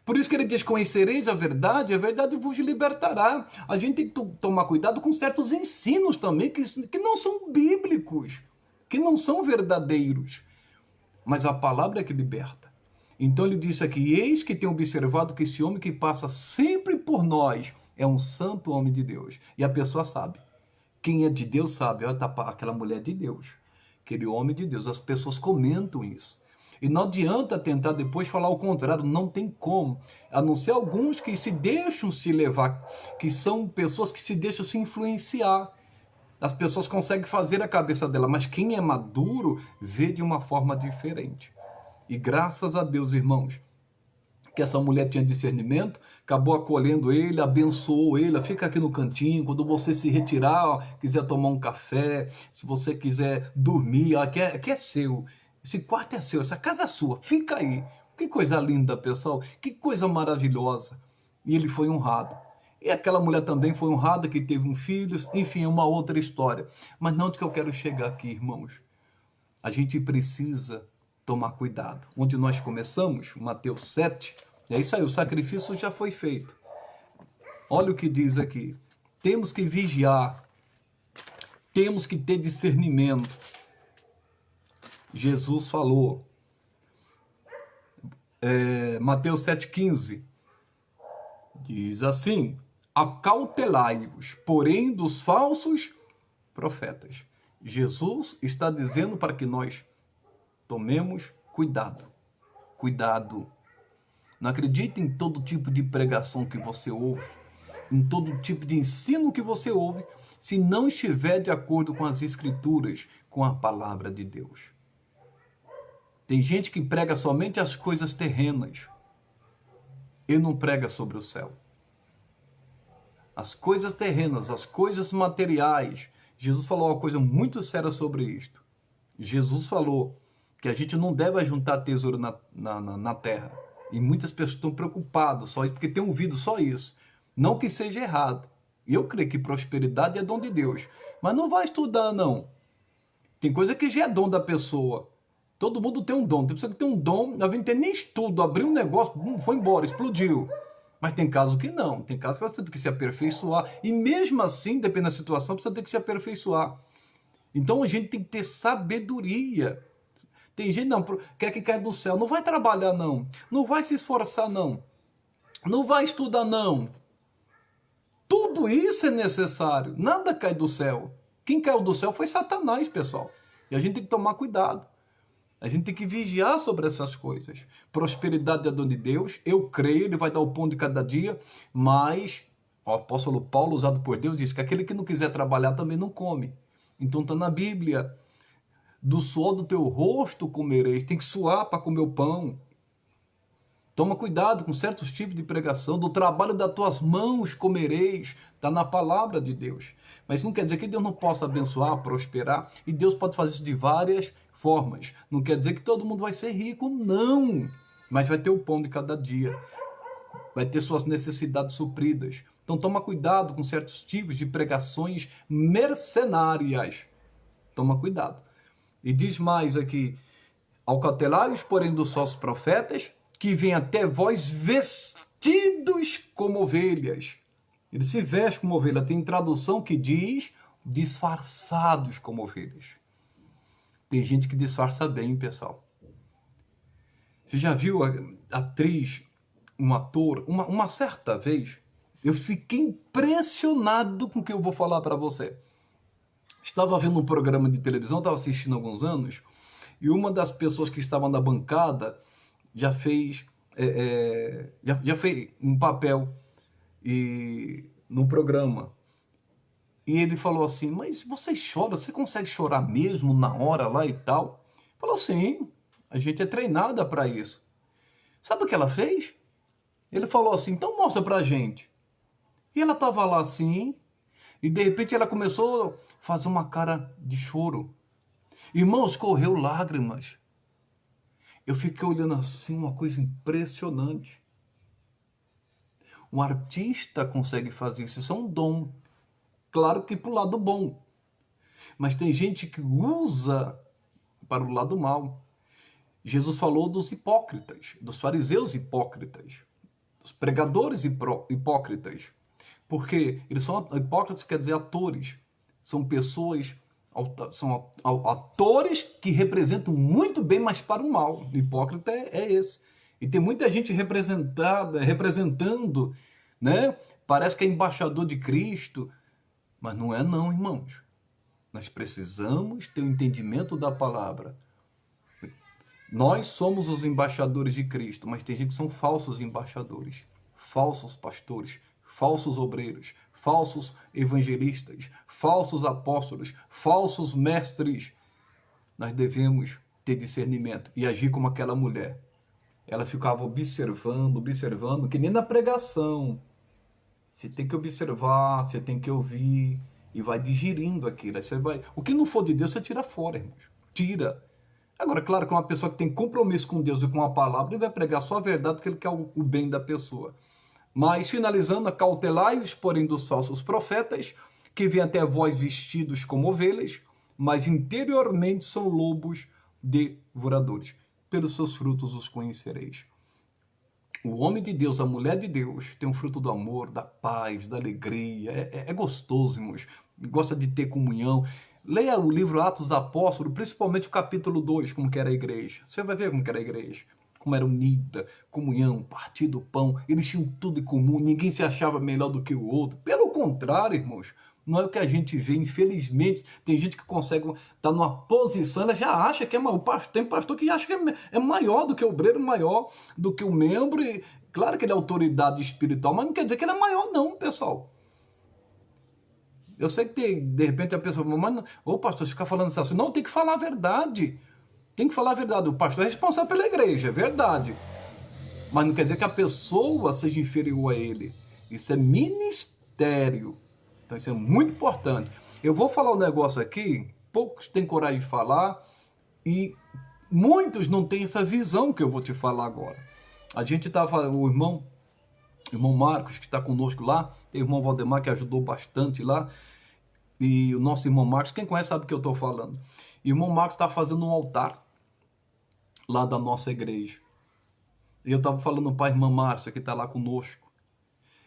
Por isso que ele diz, conhecereis a verdade vos libertará. A gente tem que tomar cuidado com certos ensinos também, que não são bíblicos, que não são verdadeiros. Mas a palavra é que liberta. Então ele disse aqui, eis que tenho observado que esse homem que passa sempre por nós é um santo homem de Deus. E a pessoa sabe. Quem é de Deus sabe, olha, tá aquela mulher de Deus, aquele homem de Deus. As pessoas comentam isso. E não adianta tentar depois falar o contrário, não tem como. A não ser alguns que se deixam se levar, que são pessoas que se deixam se influenciar. As pessoas conseguem fazer a cabeça dela, mas quem é maduro vê de uma forma diferente. E graças a Deus, irmãos, que essa mulher tinha discernimento, acabou acolhendo ele, abençoou ele, fica aqui no cantinho, quando você se retirar, ó, quiser tomar um café, se você quiser dormir, ó, aqui é seu, esse quarto é seu, essa casa é sua, fica aí. Que coisa linda, pessoal, que coisa maravilhosa. E ele foi honrado. E aquela mulher também foi honrada, que teve um filho, enfim, é uma outra história. Mas não onde que eu quero chegar aqui, irmãos. A gente precisa tomar cuidado. Onde nós começamos, Mateus 7, é isso aí, o sacrifício já foi feito. Olha o que diz aqui. Temos que vigiar, temos que ter discernimento. Jesus falou, Mateus 7,15, diz assim, acautelai-vos, porém, dos falsos profetas. Jesus está dizendo para que nós tomemos cuidado. Cuidado. Não acredite em todo tipo de pregação que você ouve, em todo tipo de ensino que você ouve, se não estiver de acordo com as Escrituras, com a palavra de Deus. Tem gente que prega somente as coisas terrenas e não prega sobre o céu. As coisas terrenas, as coisas materiais. Jesus falou uma coisa muito séria sobre isto. Jesus falou que a gente não deve juntar tesouro na terra. E muitas pessoas estão preocupadas só porque têm ouvido só isso. Não que seja errado. Eu creio que prosperidade é dom de Deus. Mas não vai estudar, não. Tem coisa que já é dom da pessoa. Todo mundo tem um dom. Tem pessoa que tem um dom, não tem nem estudo, abriu um negócio, foi embora, explodiu. Mas tem caso que não. Tem caso que você tem que se aperfeiçoar. E mesmo assim, dependendo da situação, você tem que se aperfeiçoar. Então a gente tem que ter sabedoria. Tem gente não quer que caia do céu. Não vai trabalhar, não. Não vai se esforçar, não. Não vai estudar, não. Tudo isso é necessário. Nada cai do céu. Quem caiu do céu foi Satanás, pessoal. E a gente tem que tomar cuidado. A gente tem que vigiar sobre essas coisas. Prosperidade é dom de Deus. Eu creio, ele vai dar o pão de cada dia. Mas o apóstolo Paulo, usado por Deus, diz que aquele que não quiser trabalhar também não come. Então está na Bíblia. Do suor do teu rosto comereis. Tem que suar para comer o pão. Toma cuidado com certos tipos de pregação. Do trabalho das tuas mãos comereis. Está na palavra de Deus. Mas não quer dizer que Deus não possa abençoar, prosperar. E Deus pode fazer isso de várias formas. Não quer dizer que todo mundo vai ser rico, não. Mas vai ter o pão de cada dia. Vai ter suas necessidades supridas. Então toma cuidado com certos tipos de pregações mercenárias. Toma cuidado. E diz mais aqui: ao cautelares, porém, dos falsos profetas, que vêm até vós vestidos como ovelhas. Ele se veste como ovelha. Tem tradução que diz disfarçados como ovelhas. Tem gente que disfarça bem, pessoal. Você já viu a atriz, um ator, uma certa vez, eu fiquei impressionado com o que eu vou falar para você. Estava vendo um programa de televisão, estava assistindo há alguns anos, e uma das pessoas que estava na bancada já fez um papel no programa. E ele falou assim: mas você chora? Você consegue chorar mesmo na hora lá e tal? Falou: sim, a gente é treinada para isso. Sabe o que ela fez? Ele falou assim: então mostra pra gente. E ela estava lá assim, e de repente ela começou a fazer uma cara de choro. Irmãos, correu lágrimas. Eu fiquei olhando assim, uma coisa impressionante. Um artista consegue fazer isso, isso é um dom. Claro que para o lado bom. Mas tem gente que usa para o lado mal. Jesus falou dos hipócritas, dos fariseus hipócritas, dos pregadores hipócritas. Porque eles são hipócritas, quer dizer atores. São pessoas, são atores que representam muito bem, mas para o mal. O hipócrita é esse. E tem muita gente representando, né? Parece que é embaixador de Cristo. Mas não é não, irmãos. Nós precisamos ter o entendimento da palavra. Nós somos os embaixadores de Cristo, mas tem gente que são falsos embaixadores, falsos pastores, falsos obreiros, falsos evangelistas, falsos apóstolos, falsos mestres. Nós devemos ter discernimento e agir como aquela mulher. Ela ficava observando, que nem na pregação. Você tem que observar, você tem que ouvir e vai digerindo aquilo. Você vai... O que não for de Deus, você tira fora, irmãos. Tira. Agora, claro que uma pessoa que tem compromisso com Deus e com a palavra, ele vai pregar só a verdade porque ele quer o bem da pessoa. Mas, finalizando, cautelai-vos, porém, dos falsos profetas, que vêm até vós vestidos como ovelhas, mas interiormente são lobos devoradores. Pelos seus frutos os conhecereis. O homem de Deus, a mulher de Deus, tem um fruto do amor, da paz, da alegria. É gostoso, irmãos. Gosta de ter comunhão. Leia o livro Atos dos Apóstolos, principalmente o capítulo 2, como que era a igreja. Você vai ver como que era a igreja. Como era unida, comunhão, partir do pão. Eles tinham tudo em comum, ninguém se achava melhor do que o outro. Pelo contrário, irmãos, Não é o que a gente vê, infelizmente. Tem gente que consegue estar numa posição, ela já acha que é maior. Tem pastor que acha que é maior do que o obreiro, maior do que o membro. E, claro que ele é autoridade espiritual, mas não quer dizer que ele é maior, não, pessoal. Eu sei que tem, de repente a pessoa fala, mas, ô pastor, você fica falando isso assim. Não, tem que falar a verdade. Tem que falar a verdade. O pastor é responsável pela igreja, é verdade. Mas não quer dizer que a pessoa seja inferior a ele. Isso é ministério. Então isso é muito importante. Eu vou falar um negócio aqui, poucos têm coragem de falar e muitos não têm essa visão que eu vou te falar agora. A gente estava, o irmão Marcos, que está conosco lá, tem o irmão Valdemar que ajudou bastante lá, e o nosso irmão Marcos, quem conhece sabe o que eu estou falando. E o irmão Marcos está fazendo um altar lá da nossa igreja. E eu estava falando para a irmã Márcia, que está lá conosco.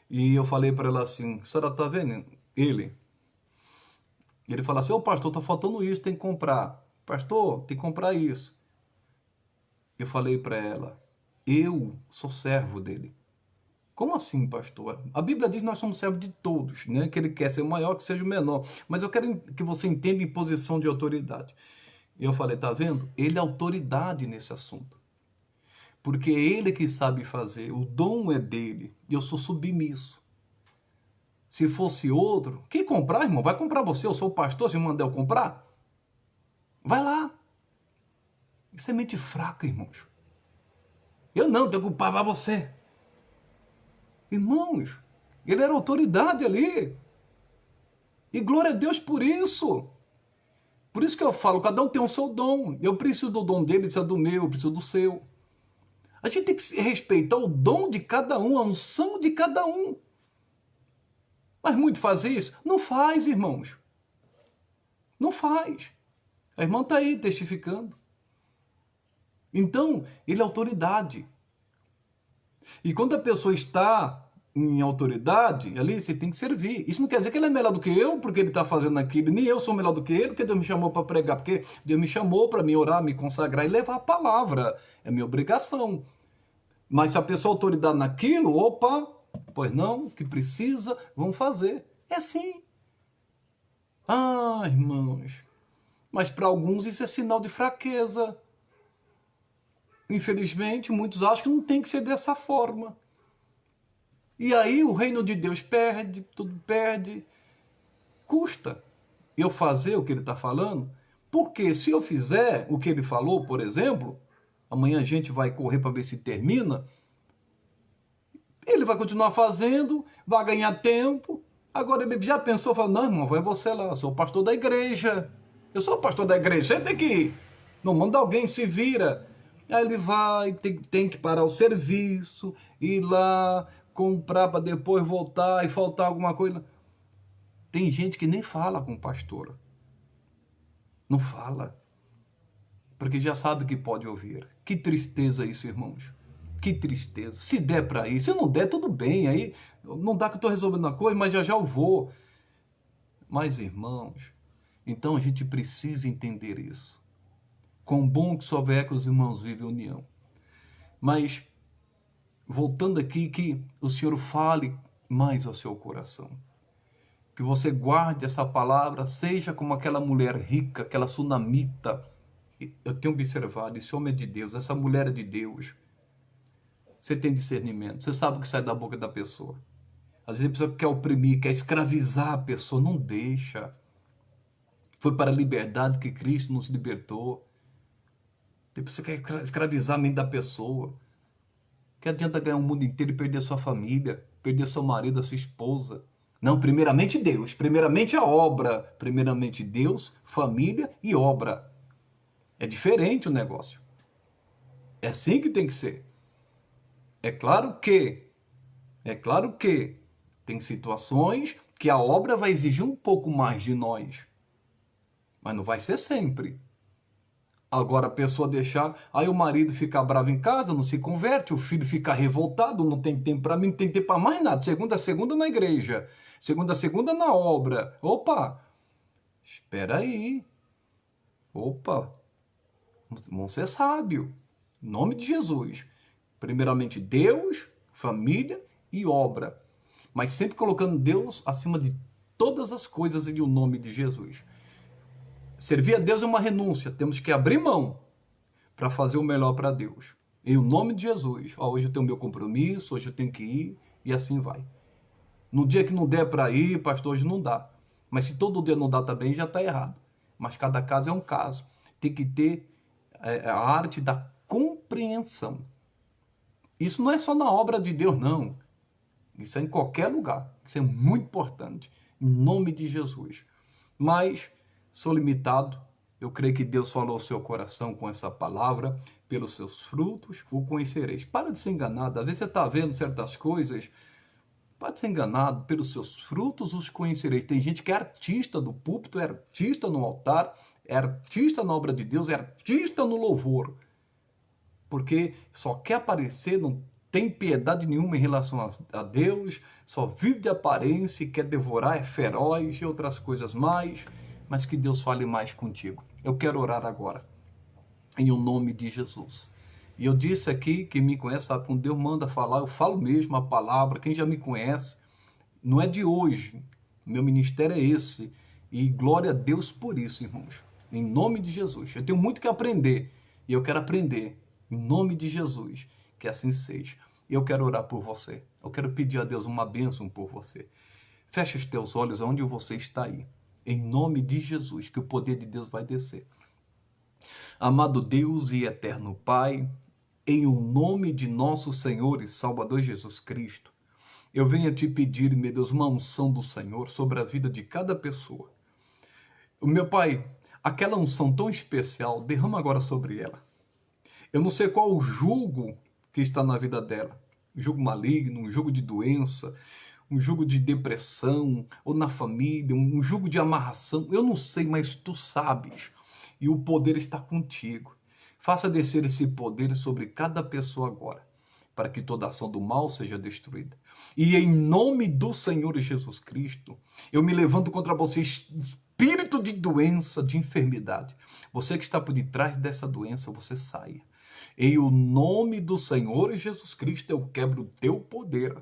E eu falei para ela assim, a senhora está vendo? Ele falou assim, ô pastor, está faltando isso, tem que comprar. Pastor, tem que comprar isso. Eu falei para ela, eu sou servo dele. Como assim, pastor? A Bíblia diz que nós somos servos de todos, né? Que ele quer ser o maior, que seja o menor. Mas eu quero que você entenda em posição de autoridade. E eu falei, tá vendo? Ele é autoridade nesse assunto. Porque é ele que sabe fazer, o dom é dele, e eu sou submisso. Se fosse outro, quem comprar, irmão? Vai comprar você, eu sou o pastor, se mandar eu comprar? Vai lá. Isso é mente fraca, irmãos. Eu não, tenho que culpar, vai você. Irmãos, ele era autoridade ali. E glória a Deus por isso. Por isso que eu falo, cada um tem o seu dom. Eu preciso do dom dele, precisa do meu, eu preciso do seu. A gente tem que respeitar o dom de cada um, a unção de cada um. Mas muito faz isso? Não faz, irmãos. Não faz. A irmã está aí testificando. Então, ele é autoridade. E quando a pessoa está em autoridade, ali você tem que servir. Isso não quer dizer que ele é melhor do que eu, porque ele está fazendo aquilo, nem eu sou melhor do que ele, porque Deus me chamou para pregar, porque Deus me chamou para me orar, me consagrar e levar a palavra. É minha obrigação. Mas se a pessoa é autoridade naquilo, opa, pois não, que precisa, vamos fazer. É assim. Ah, irmãos, mas para alguns isso é sinal de fraqueza. Infelizmente, muitos acham que não tem que ser dessa forma. E aí o reino de Deus perde, tudo perde. Custa eu fazer o que ele está falando, porque se eu fizer o que ele falou, por exemplo, amanhã a gente vai correr para ver se termina, ele vai continuar fazendo, vai ganhar tempo. Agora ele já pensou, falou, não, irmão, vai você lá, eu sou o pastor da igreja. Eu sou o pastor da igreja, você tem que ir. Não manda alguém, se vira. Aí ele vai, tem que parar o serviço, ir lá, comprar para depois voltar e faltar alguma coisa. Tem gente que nem fala com o pastor. Não fala. Porque já sabe que pode ouvir. Que tristeza isso, irmãos. Que tristeza. Se der para ir, se não der, tudo bem. Aí não dá que eu estou resolvendo a coisa, mas já eu vou. Mas, irmãos, então a gente precisa entender isso. Quão bom que só é que os irmãos vivem união. Mas, voltando aqui, que o Senhor fale mais ao seu coração. Que você guarde essa palavra, seja como aquela mulher rica, aquela sunamita. Eu tenho observado, esse homem é de Deus, essa mulher é de Deus. Você tem discernimento, você sabe o que sai da boca da pessoa. Às vezes a pessoa quer oprimir, quer escravizar a pessoa, não deixa. Foi para a liberdade que Cristo nos libertou. Depois você quer escravizar a mente da pessoa. Que adianta ganhar o mundo inteiro e perder sua família, perder seu marido, a sua esposa. Não, primeiramente Deus, primeiramente a obra. Primeiramente Deus, família e obra. É diferente o negócio. É assim que tem que ser. É claro que tem situações que a obra vai exigir um pouco mais de nós. Mas não vai ser sempre. Agora a pessoa deixar, aí o marido fica bravo em casa, não se converte, o filho fica revoltado, não tem tempo para mim, não tem tempo para mais nada. Segunda a segunda na igreja, segunda a segunda na obra. Opa, espera aí. Opa, vamos ser sábio. Em nome de Jesus. Primeiramente Deus, família e obra. Mas sempre colocando Deus acima de todas as coisas em o nome de Jesus. Servir a Deus é uma renúncia, temos que abrir mão para fazer o melhor para Deus. Em o nome de Jesus. Hoje eu tenho meu compromisso, hoje eu tenho que ir, e assim vai. No dia que não der para ir, pastor, hoje não dá. Mas se todo dia não dá também, já está errado. Mas cada caso é um caso. Tem que ter a arte da compreensão. Isso não é só na obra de Deus, não. Isso é em qualquer lugar. Isso é muito importante. Em nome de Jesus. Mas sou limitado. Eu creio que Deus falou ao seu coração com essa palavra. Pelos seus frutos o conhecereis. Para de ser enganado. Às vezes você está vendo certas coisas. Pode ser enganado. Pelos seus frutos os conhecereis. Tem gente que é artista do púlpito, é artista no altar, é artista na obra de Deus, é artista no louvor. Porque só quer aparecer, não tem piedade nenhuma em relação a Deus, só vive de aparência e quer devorar, é feroz e outras coisas mais, mas que Deus fale mais contigo. Eu quero orar agora, em o nome de Jesus. E eu disse aqui, quem me conhece sabe, quando Deus manda falar, eu falo mesmo a palavra. Quem já me conhece, não é de hoje, meu ministério é esse, e glória a Deus por isso, irmãos, em nome de Jesus. Eu tenho muito que aprender, e eu quero aprender, em nome de Jesus, que assim seja. E eu quero orar por você, eu quero pedir a Deus uma bênção por você. Feche os teus olhos onde você está aí, em nome de Jesus, que o poder de Deus vai descer. Amado Deus e eterno Pai, em o nome de nosso Senhor e Salvador Jesus Cristo, eu venho a te pedir, meu Deus, uma unção do Senhor sobre a vida de cada pessoa. O meu Pai, aquela unção tão especial, derrama agora sobre ela. Eu não sei qual o jugo que está na vida dela. Um jugo maligno, um jugo de doença, um jugo de depressão, ou na família, um jugo de amarração. Eu não sei, mas tu sabes. E o poder está contigo. Faça descer esse poder sobre cada pessoa agora, para que toda ação do mal seja destruída. E em nome do Senhor Jesus Cristo, eu me levanto contra você, espírito de doença, de enfermidade. Você que está por detrás dessa doença, você saia. Em o nome do Senhor Jesus Cristo, eu quebro o teu poder.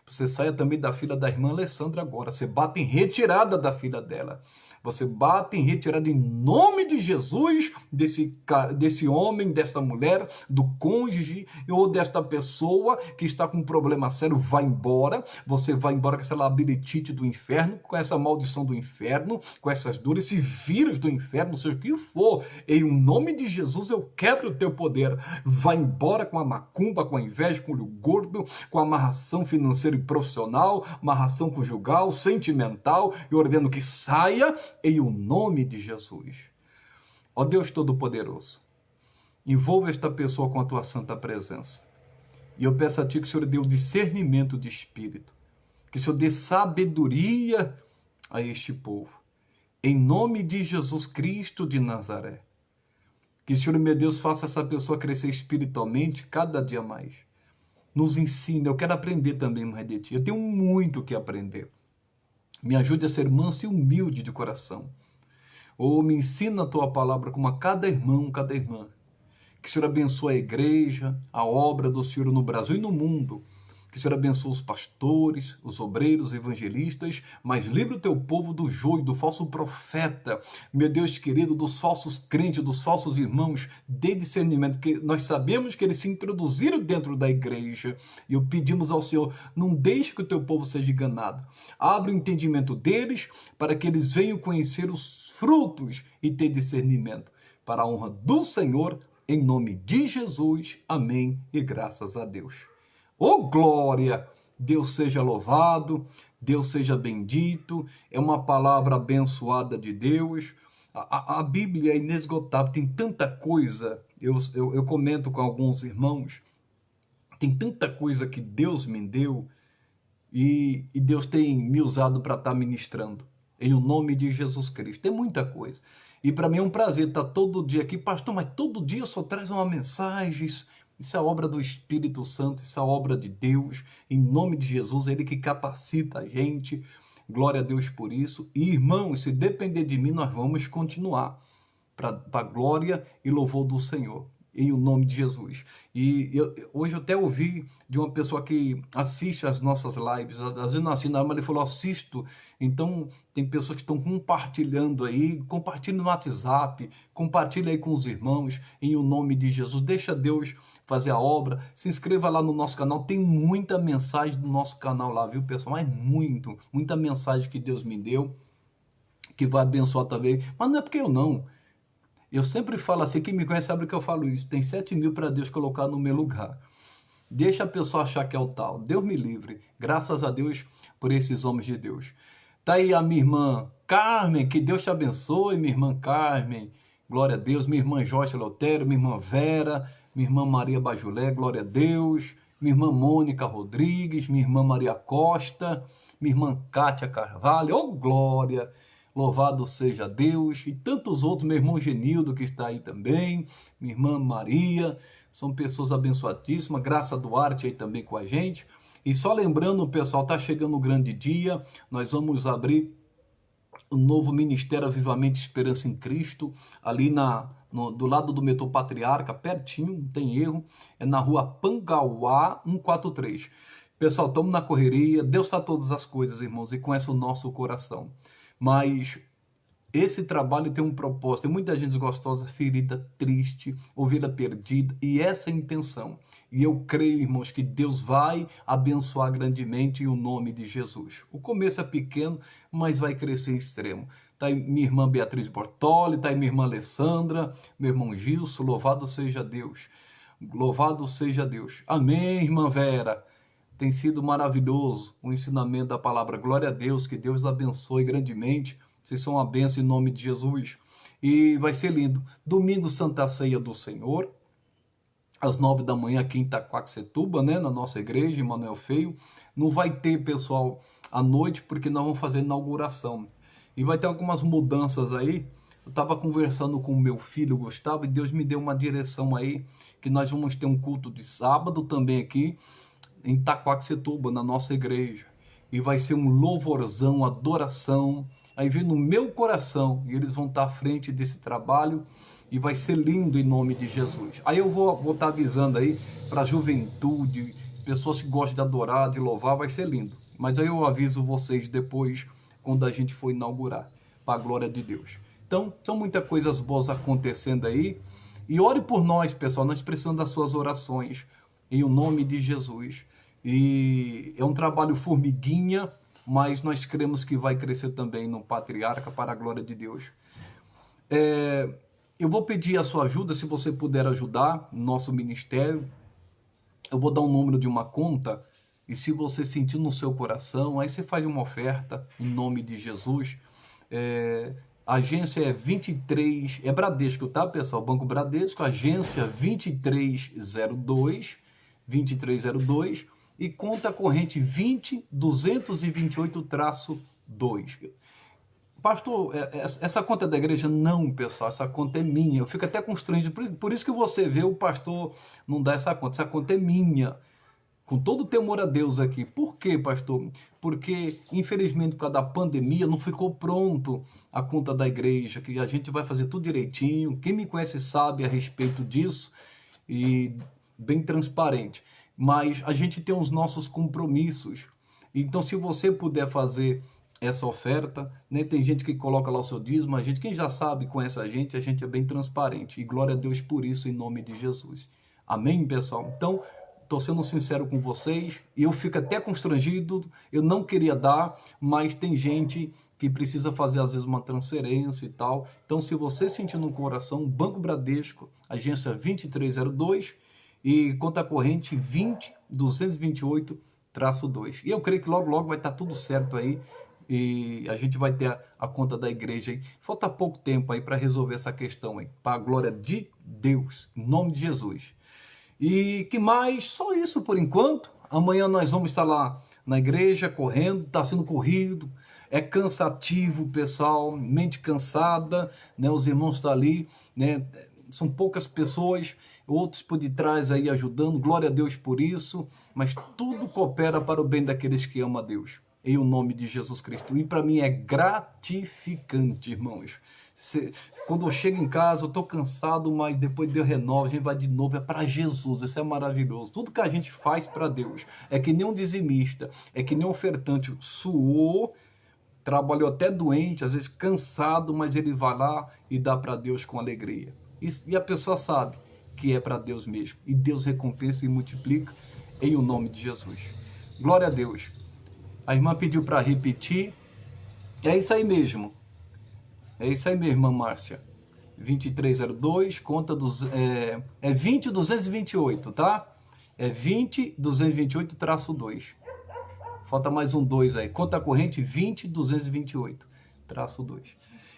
Você saia também da filha da irmã Alessandra agora. Você bate em retirada da filha dela. Você bate em retirada em nome de Jesus desse homem, desta mulher, do cônjuge ou desta pessoa que está com um problema sério. Vai embora. Você vai embora com essa labirintite do inferno, com essa maldição do inferno, com essas dores, esse vírus do inferno, seja o que for. Em nome de Jesus eu quebro o teu poder. Vai embora com a macumba, com a inveja, com o olho gordo, com a amarração financeira e profissional, amarração conjugal, sentimental. Eu ordeno que saia em o nome de Jesus. Ó Deus Todo-Poderoso, envolva esta pessoa com a tua santa presença. E eu peço a ti que o Senhor dê o discernimento de espírito, que o Senhor dê sabedoria a este povo. Em nome de Jesus Cristo de Nazaré. Que o Senhor, meu Deus, faça essa pessoa crescer espiritualmente cada dia mais. Nos ensine, eu quero aprender também mais de ti. Eu tenho muito que aprender. Me ajude a ser manso e humilde de coração. Ou me ensina a tua palavra como a cada irmão, cada irmã. Que o Senhor abençoe a igreja, a obra do Senhor no Brasil e no mundo. Que o Senhor abençoe os pastores, os obreiros, os evangelistas, mas livre o teu povo do joio, do falso profeta, meu Deus querido, dos falsos crentes, dos falsos irmãos, dê discernimento, porque nós sabemos que eles se introduziram dentro da igreja, e pedimos ao Senhor, não deixe que o teu povo seja enganado, abre o entendimento deles, para que eles venham conhecer os frutos e ter discernimento, para a honra do Senhor, em nome de Jesus, amém, e graças a Deus. Oh, glória! Deus seja louvado, Deus seja bendito, é uma palavra abençoada de Deus. A Bíblia é inesgotável, tem tanta coisa, eu comento com alguns irmãos, tem tanta coisa que Deus me deu e Deus tem me usado para estar ministrando, em o nome de Jesus Cristo, tem muita coisa. E para mim é um prazer estar todo dia aqui, pastor, mas todo dia só traz uma mensagem. Isso é obra do Espírito Santo, isso é obra de Deus, em nome de Jesus, Ele que capacita a gente, glória a Deus por isso. E irmãos, se depender de mim, nós vamos continuar, para a glória e louvor do Senhor. em o nome de Jesus. E hoje eu até ouvi de uma pessoa que assiste as nossas lives, às vezes não assina, mas ele falou, assisto. Então, tem pessoas que estão compartilhando aí, compartilha no WhatsApp, compartilha aí com os irmãos, em o nome de Jesus. Deixa Deus fazer a obra. Se inscreva lá no nosso canal, tem muita mensagem do nosso canal lá, viu, pessoal? Mas muita mensagem que Deus me deu, que vai abençoar também. Mas não é porque eu não. Eu sempre falo assim, quem me conhece sabe que eu falo isso. Tem 7.000 para Deus colocar no meu lugar. Deixa a pessoa achar que é o tal. Deus me livre. Graças a Deus por esses homens de Deus. Tá aí a minha irmã Carmen, que Deus te abençoe, minha irmã Carmen. Glória a Deus. Minha irmã Joyce Leutério, minha irmã Vera, minha irmã Maria Bajulé, glória a Deus. Minha irmã Mônica Rodrigues, minha irmã Maria Costa, minha irmã Kátia Carvalho, oh glória! Louvado seja Deus, e tantos outros, meu irmão Genildo que está aí também, minha irmã Maria, são pessoas abençoadíssimas, Graça Duarte aí também com a gente. E só lembrando, pessoal, tá chegando o grande dia, nós vamos abrir o novo Ministério Avivamento Esperança em Cristo, ali do lado do metrô Patriarca, pertinho, não tem erro, é na rua Pangauá 143. Pessoal, estamos na correria, Deus sabe todas as coisas, irmãos, e conhece o nosso coração. Mas esse trabalho tem um propósito, tem muita gente desgostosa, ferida, triste, ovelha perdida, e essa é a intenção. E eu creio, irmãos, que Deus vai abençoar grandemente em o nome de Jesus. O começo é pequeno, mas vai crescer em extremo. Está aí minha irmã Beatriz Bortoli, está aí minha irmã Alessandra, meu irmão Gilson, louvado seja Deus. Louvado seja Deus. Amém, irmã Vera. Tem sido maravilhoso o ensinamento da palavra. Glória a Deus, que Deus abençoe grandemente. Vocês são uma bênção em nome de Jesus. E vai ser lindo. Domingo, Santa Ceia do Senhor, às 9 da manhã aqui em Itaquaquecetuba, né, na nossa igreja, em Manoel Feio. Não vai ter, pessoal, à noite, porque nós vamos fazer inauguração. E vai ter algumas mudanças aí. Eu estava conversando com o meu filho, Gustavo, e Deus me deu uma direção aí, que nós vamos ter um culto de sábado também aqui, em Itaquaquecetuba, na nossa igreja. E vai ser um louvorzão, adoração. Aí vem no meu coração, e eles vão estar à frente desse trabalho, e vai ser lindo em nome de Jesus. Aí eu vou estar avisando aí para a juventude, pessoas que gostam de adorar, de louvar, vai ser lindo. Mas aí eu aviso vocês depois, quando a gente for inaugurar, para a glória de Deus. Então, são muitas coisas boas acontecendo aí. E ore por nós, pessoal, nós precisamos das suas orações, em o nome de Jesus. E é um trabalho formiguinha, mas nós cremos que vai crescer também no Patriarca, para a glória de Deus. Eu vou pedir a sua ajuda, se você puder ajudar no nosso ministério. Eu vou dar um número de uma conta, e se você sentir no seu coração, aí você faz uma oferta, em nome de Jesus. A agência é 23, é Bradesco, tá, pessoal? Banco Bradesco, agência 2302, e conta corrente 20228-2. Pastor, essa conta é da igreja? Não, pessoal, essa conta é minha. Eu fico até constrangido, por isso que você vê o pastor não dá essa conta é minha. Com todo temor a Deus aqui. Por quê, pastor? Porque, infelizmente, por causa da pandemia, não ficou pronto a conta da igreja, que a gente vai fazer tudo direitinho. Quem me conhece sabe a respeito disso, e bem transparente. Mas a gente tem os nossos compromissos. Então, se você puder fazer essa oferta, né? Tem gente que coloca lá o seu dízimo, quem já sabe, conhece a gente é bem transparente. E glória a Deus por isso, em nome de Jesus. Amém, pessoal? Então, estou sendo sincero com vocês, e eu fico até constrangido, eu não queria dar, mas tem gente que precisa fazer às vezes uma transferência e tal. Então, se você sentir no coração, Banco Bradesco, agência 2302 e conta corrente 20228-2. E eu creio que logo vai estar tudo certo aí, e a gente vai ter a conta da igreja aí. Falta pouco tempo aí para resolver essa questão aí, para a glória de Deus, em nome de Jesus. E que mais? Só isso por enquanto. Amanhã nós vamos estar lá na igreja correndo, está sendo corrido, é cansativo, pessoal, mente cansada, né? Os irmãos estão ali, né? São poucas pessoas, outros por detrás aí ajudando, glória a Deus por isso, mas tudo coopera para o bem daqueles que amam a Deus, em o nome de Jesus Cristo. E para mim é gratificante, irmãos. Quando eu chego em casa, eu tô cansado, mas depois Deus renova, a gente vai de novo, é para Jesus, isso é maravilhoso. Tudo que a gente faz para Deus, é que nem um dizimista, é que nem um ofertante, suou, trabalhou até doente, às vezes cansado, mas ele vai lá e dá para Deus com alegria. E a pessoa sabe que é para Deus mesmo, e Deus recompensa e multiplica em o nome de Jesus. Glória a Deus. A irmã pediu para repetir, é isso aí mesmo. É isso aí mesmo, irmã Márcia. 2302, conta dos. É 20228, tá? É 20228-2. Falta mais um 2 aí. Conta corrente 20228-2.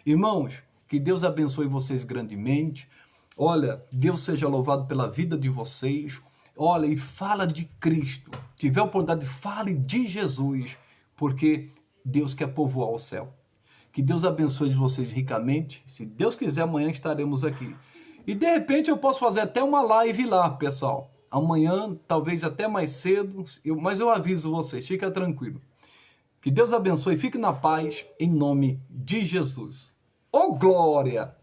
Irmãos, que Deus abençoe vocês grandemente. Olha, Deus seja louvado pela vida de vocês. Olha, e fala de Cristo. Tiver a oportunidade, fale de Jesus, porque Deus quer povoar o céu. Que Deus abençoe vocês ricamente. Se Deus quiser, amanhã estaremos aqui. E de repente eu posso fazer até uma live lá, pessoal. Amanhã, talvez até mais cedo, mas eu aviso vocês, fica tranquilo. Que Deus abençoe, fique na paz, em nome de Jesus. Oh, glória!